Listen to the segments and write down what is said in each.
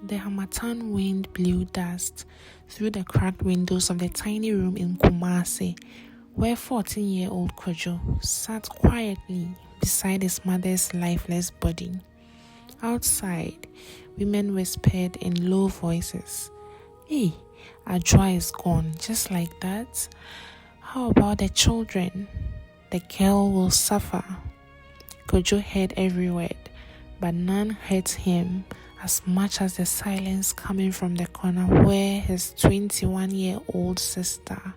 The harmattan wind blew dust through the cracked windows of the tiny room in Kumasi, where 14-year-old Kojo sat quietly beside his mother's lifeless body. Outside, women whispered in low voices, "Hey, Ajwa is gone, just like that. How about the children? The girl will suffer." Kojo heard every word, but none hurt him as much as the silence coming from the corner where his 21-year-old sister,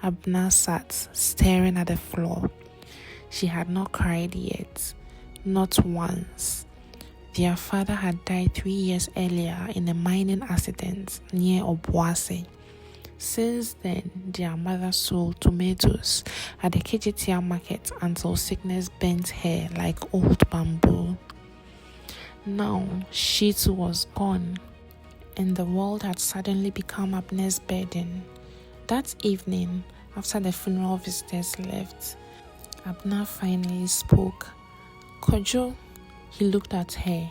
Abna, sat staring at the floor. She had not cried yet, not once. Their father had died 3 years earlier in a mining accident near Obuasi. Since then, their mother sold tomatoes at the KGTR market until sickness bent her like old bamboo. Now, she too was gone, and the world had suddenly become Abner's burden. That evening, after the funeral visitors left, Abner finally spoke. "Kojo," he looked at her,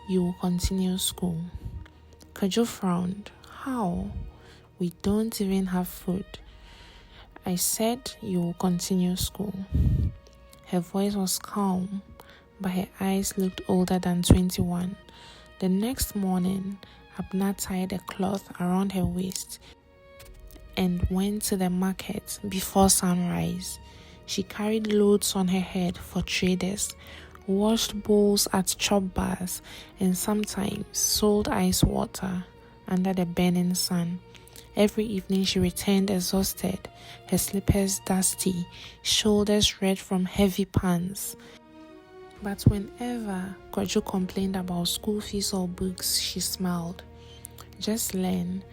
"you will continue school." Kojo frowned. "How? We don't even have food." "I said you will continue school." Her voice was calm, but her eyes looked older than 21. The next morning, Abna tied a cloth around her waist and went to the market before sunrise. She carried loads on her head for traders, washed bowls at chop bars, and sometimes sold ice water under the burning sun. Every evening she returned exhausted, her slippers dusty, shoulders red from heavy pants. But whenever Kojo complained about school fees or books, she smiled. "Just learn.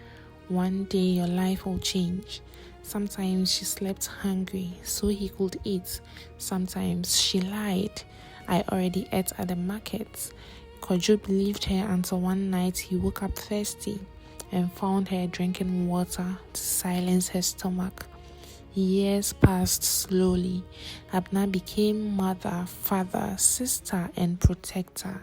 One day your life will change." Sometimes she slept hungry so he could eat. Sometimes she lied. "I already ate at the market." Kojo believed her until one night he woke up thirsty and found her drinking water to silence her stomach. Years passed slowly. Abna became mother, father, sister, and protector.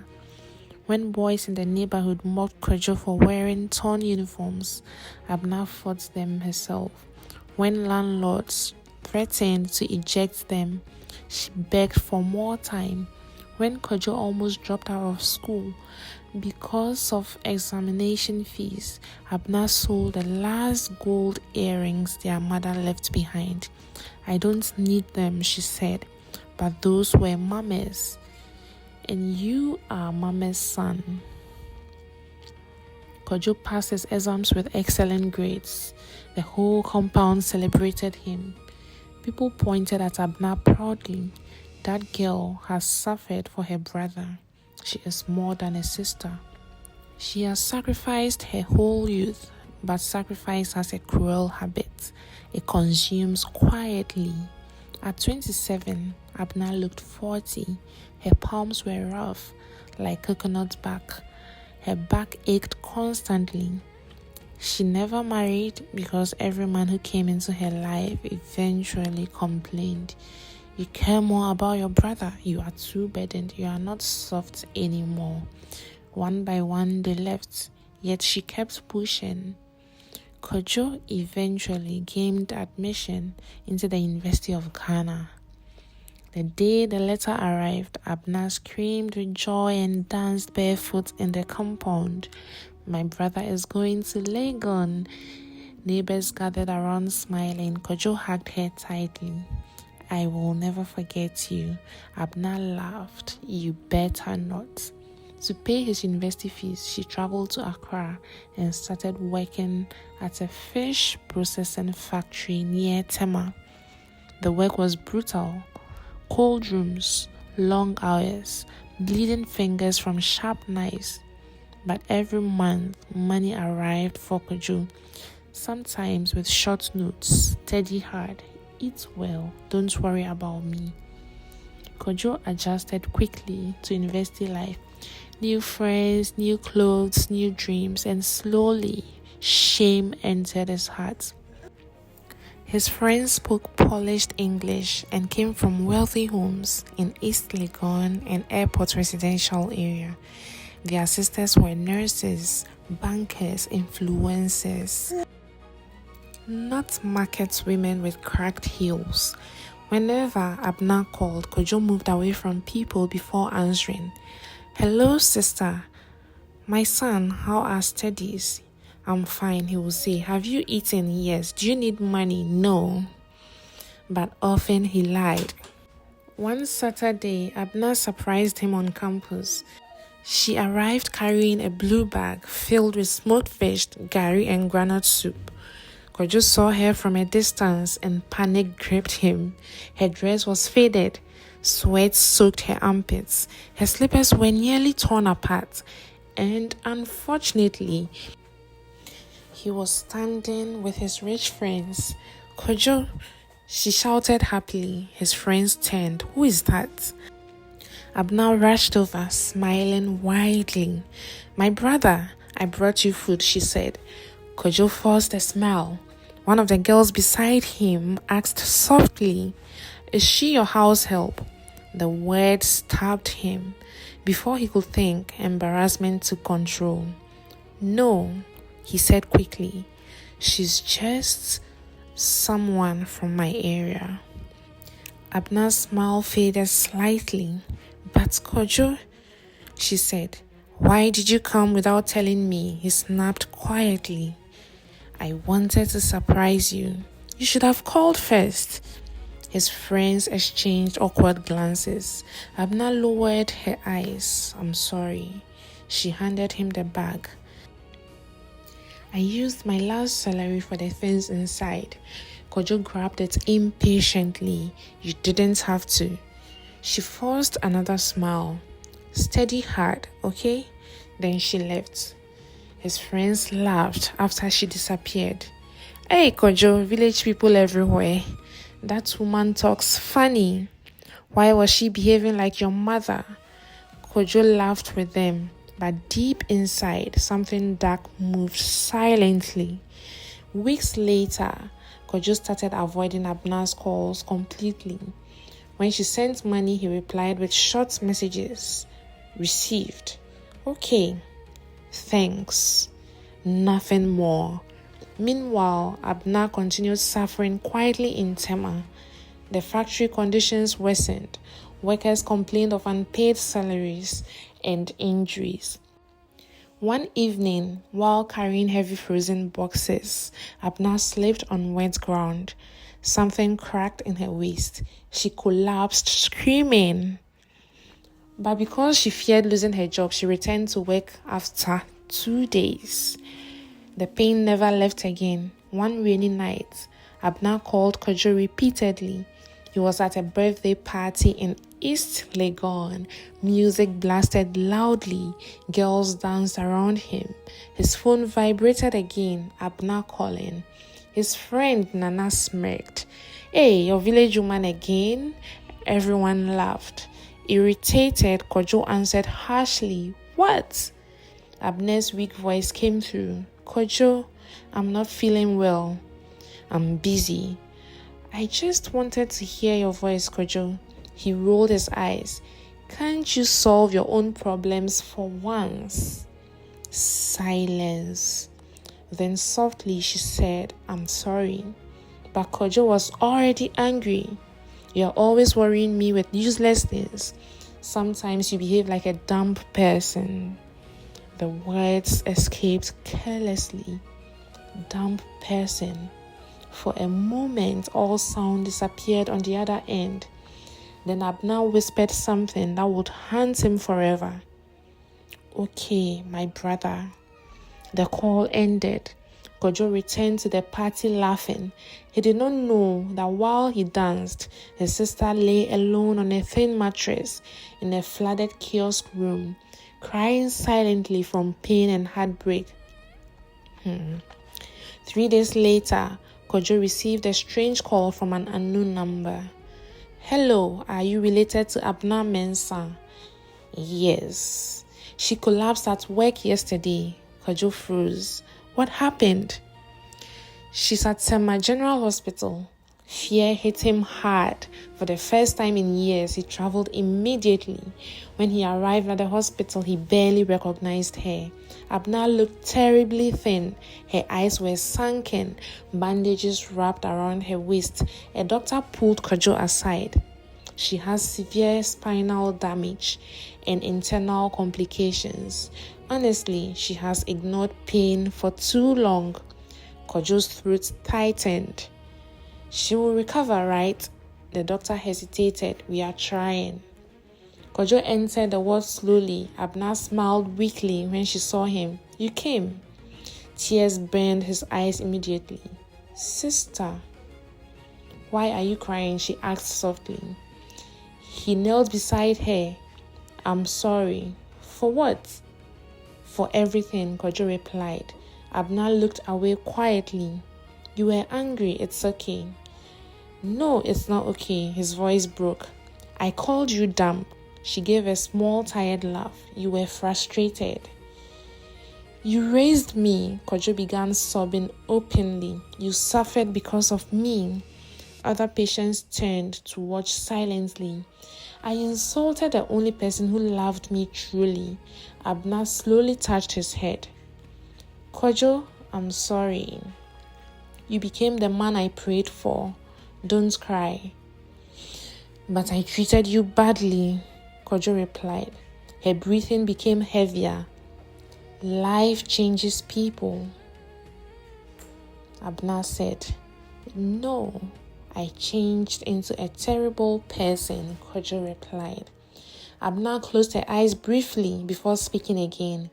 When boys in the neighborhood mocked Kojo for wearing torn uniforms, Abna fought them herself. When landlords threatened to eject them, she begged for more time. When Kojo almost dropped out of school because of examination fees, Abna sold the last gold earrings their mother left behind. "I don't need them," she said, "but those were Mama's, and you are Mama's son." Kojo passed his exams with excellent grades. The whole compound celebrated him. People pointed at Abna proudly. "That girl has suffered for her brother. She is more than a sister." She has sacrificed her whole youth, but sacrifice has a cruel habit. It consumes quietly. At 27, Abna looked 40. Her palms were rough, like coconut bark. Her back ached constantly. She never married because every man who came into her life eventually complained. "You care more about your brother. You are too burdened. You are not soft anymore." One by one they left, yet she kept pushing. Kojo eventually gained admission into the University of Ghana. The day the letter arrived, Abna screamed with joy and danced barefoot in the compound. "My brother is going to Legon." Neighbors gathered around smiling. Kojo hugged her tightly. "I will never forget you." Abna laughed. "You better not." To pay his university fees, she traveled to Accra and started working at a fish processing factory near Tema. The work was brutal. Cold rooms, long hours, bleeding fingers from sharp knives. But every month, money arrived for Kojo, sometimes with short notes. "Steady hard, eat well, don't worry about me." Kojo adjusted quickly to university life. New friends, new clothes, new dreams, and slowly, shame entered his heart. His friends spoke polished English and came from wealthy homes in East Legon and Airport residential area. Their sisters were nurses, bankers, influencers, not market women with cracked heels. Whenever Abna called, Kojo moved away from people before answering. "Hello, sister. My son, how are studies?" "I'm fine," he will say. "Have you eaten?" "Yes." "Do you need money?" "No." But often he lied. One Saturday, Abna surprised him on campus. She arrived carrying a blue bag filled with smoked fish, gari, and granite soup. Kojo saw her from a distance and panic gripped him. Her dress was faded. Sweat soaked her armpits. Her slippers were nearly torn apart. And unfortunately, he was standing with his rich friends. "Kojo," she shouted happily. His friends turned. "Who is that?" Abna rushed over, smiling widely. "My brother, I brought you food," she said. Kojo forced a smile. One of the girls beside him asked softly, "Is she your house help?" The word stabbed him. Before he could think, embarrassment took control. "No," he said quickly. "She's just someone from my area." Abna's smile faded slightly. "But Kojo," she said, "why did you come without telling me?" He snapped quietly. "I wanted to surprise you. You should have called first." His friends exchanged awkward glances. Abna lowered her eyes. "I'm sorry." She handed him the bag. "I used my last salary for the things inside." Kojo grabbed it impatiently. "You didn't have to." She forced another smile. "Steady hard, okay?" Then she left. His friends laughed after she disappeared. "Hey, Kojo, village people everywhere. That woman talks funny. Why was she behaving like your mother?" Kojo laughed with them, but deep inside, something dark moved silently. Weeks later, Kojo started avoiding Abna's calls completely. When she sent money, he replied with short messages. "Received." "Okay." "Thanks." Nothing more. Meanwhile, Abna continued suffering quietly in Tema. The factory conditions worsened. Workers complained of unpaid salaries and injuries. One evening, while carrying heavy frozen boxes, Abna slipped on wet ground. Something cracked in her waist. She collapsed, screaming. But because she feared losing her job, she returned to work after 2 days. The pain never left again. One rainy night, Abna called Kojo repeatedly. He was at a birthday party in East Legon. Music blasted loudly. Girls danced around him. His phone vibrated again. Abna calling. His friend Nana smirked. "Hey, your village woman again?" Everyone laughed. Irritated, Kojo answered harshly. "What?" Abner's weak voice came through. "Kojo, I'm not feeling well. I'm busy." "I just wanted to hear your voice, Kojo." He rolled his eyes. "Can't you solve your own problems for once?" Silence. Then softly she said, "I'm sorry." But Kojo was already angry. "You're always worrying me with useless things. Sometimes you behave like a dumb person." The words escaped carelessly. Dumb person. For a moment, all sound disappeared on the other end. Then Abna whispered something that would haunt him forever. "Okay, my brother." The call ended. Kojo returned to the party laughing. He did not know that while he danced, his sister lay alone on a thin mattress in a flooded kiosk room, crying silently from pain and heartbreak. 3 days later, Kojo received a strange call from an unknown number. "Hello, are you related to Abna Mensah?" "Yes." "She collapsed at work yesterday." Kojo froze. "What happened?" "She's at Sema General Hospital." Fear hit him hard. For the first time in years, he traveled immediately. When he arrived at the hospital, he barely recognized her. Abna looked terribly thin. Her eyes were sunken, bandages wrapped around her waist. A doctor pulled Kojo aside. She has severe spinal damage and internal complications. Honestly, she has ignored pain for too long. Kojo's throat tightened. She will recover, right? The doctor hesitated. We are trying. Kojo entered the ward slowly. Abna smiled weakly when she saw him. You came. Tears burned his eyes immediately. Sister, why are you crying? She asked softly. He knelt beside her. I'm sorry. For what? For everything, Kojo replied. Abna looked away quietly. You were angry. It's okay. No, it's not okay. His voice broke. I called you dumb. She gave a small, tired laugh. You were frustrated. You raised me. Kojo began sobbing openly. You suffered because of me. Other patients turned to watch silently. I insulted the only person who loved me truly. Abna slowly touched his head. Kojo, I'm sorry. You became the man I prayed for. Don't cry. But I treated you badly, Kojo replied. Her breathing became heavier. Life changes people. Abna said, No, I changed into a terrible person, Kojo replied. Abna closed her eyes briefly before speaking again.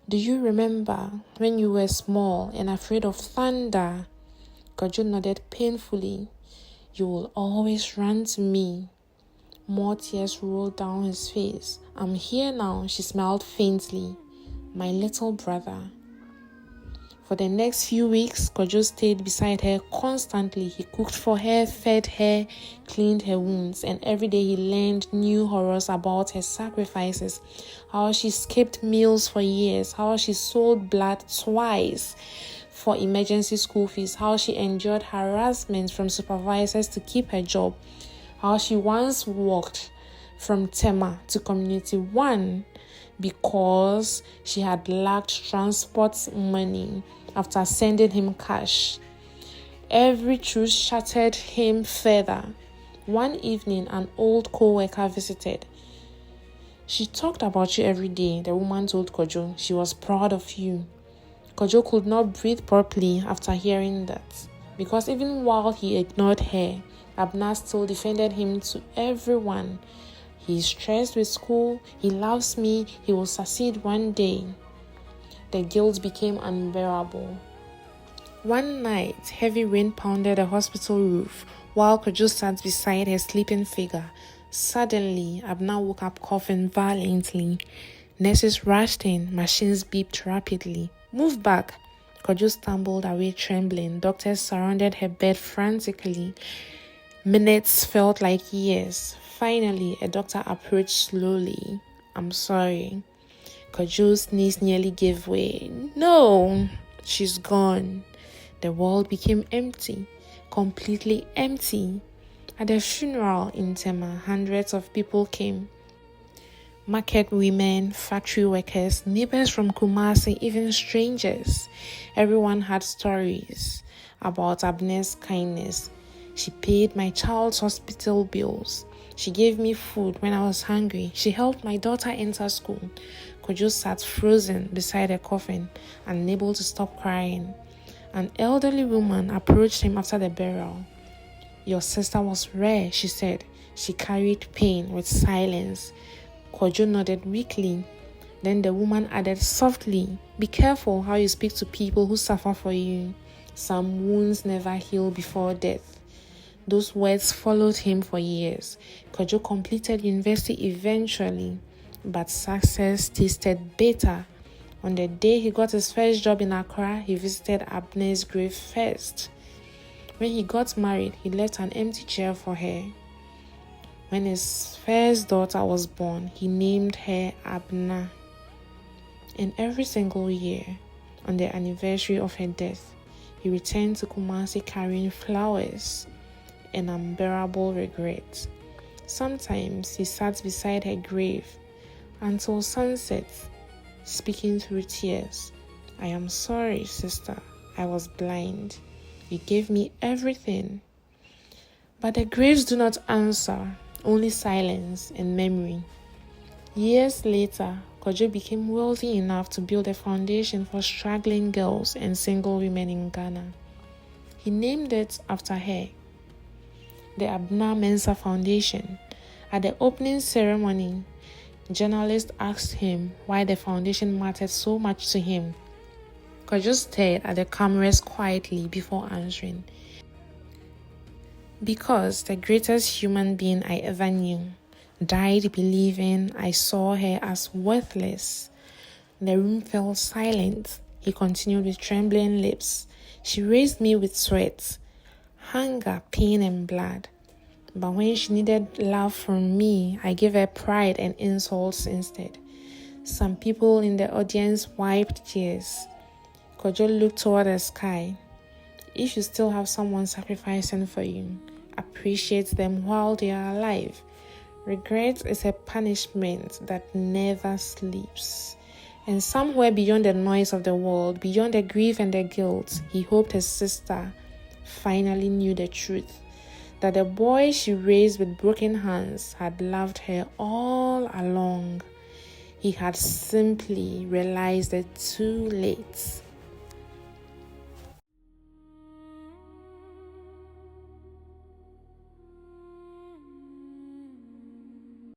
Do you remember when you were small and afraid of thunder? Kojo nodded painfully. You will always run to me. More tears rolled down his face. I'm here now, she smiled faintly. My little brother. For the next few weeks, Kojo stayed beside her constantly. He cooked for her, fed her, cleaned her wounds, and every day he learned new horrors about her sacrifices. How she skipped meals for years, how she sold blood twice for emergency school fees, how she endured harassment from supervisors to keep her job, how she once walked from Tema to Community 1 because she had lacked transport money after sending him cash. Every truth shattered him further. One evening, an old co-worker visited. She talked about you every day, the woman told Kojo. She was proud of you. Kojo could not breathe properly after hearing that, because even while he ignored her, Abna still defended him to everyone. He is stressed with school, he loves me, he will succeed one day. The guilt became unbearable. One night, heavy rain pounded the hospital roof while Kojo sat beside her sleeping figure. Suddenly, Abna woke up coughing violently. Nurses rushed in, machines beeped rapidly. Move back. Kojo stumbled away trembling. Doctors surrounded her bed frantically. Minutes felt like years. Finally, a doctor approached slowly. I'm sorry. Kojo's knees nearly gave way. No, she's gone. The world became empty, completely empty. At the funeral in Tema, hundreds of people came. Market women, factory workers, neighbors from Kumasi, even strangers. Everyone had stories about Abner's kindness. She paid my child's hospital bills. She gave me food when I was hungry. She helped my daughter enter school. Kojo sat frozen beside her coffin, unable to stop crying. An elderly woman approached him after the burial. Your sister was rare, she said. She carried pain with silence. Kojo nodded weakly. Then the woman added softly, be careful how you speak to people who suffer for you. Some wounds never heal before death. Those words followed him for years. Kojo completed university eventually, but success tasted bitter. On the day he got his first job in Accra, he visited Abner's grave first. When he got married, he left an empty chair for her. When his first daughter was born, he named her Abna. And every single year, on the anniversary of her death, he returned to Kumasi carrying flowers. an unbearable regret. Sometimes he sat beside her grave until sunset, speaking through tears. "I am sorry, sister. I was blind. You gave me everything." But the graves do not answer, only silence and memory. Years later, Kojo became wealthy enough to build a foundation for struggling girls and single women in Ghana. He named it after her, the Abna Mensa Foundation. At the opening ceremony, journalists asked him why the foundation mattered so much to him. Kojo stared at the cameras quietly before answering. "Because the greatest human being I ever knew died believing I saw her as worthless." The room fell silent. He continued with trembling lips. "She raised me with sweat, hunger, pain, and blood. But when she needed love from me, I gave her pride and insults instead." Some people in the audience wiped tears. Kojo looked toward the sky. If you still have someone sacrificing for you, appreciate them while they are alive. Regret is a punishment that never sleeps. And somewhere beyond the noise of the world, beyond the grief and the guilt, he hoped his sister finally knew the truth. That the boy she raised with broken hands had loved her all along. He had simply realized it too late.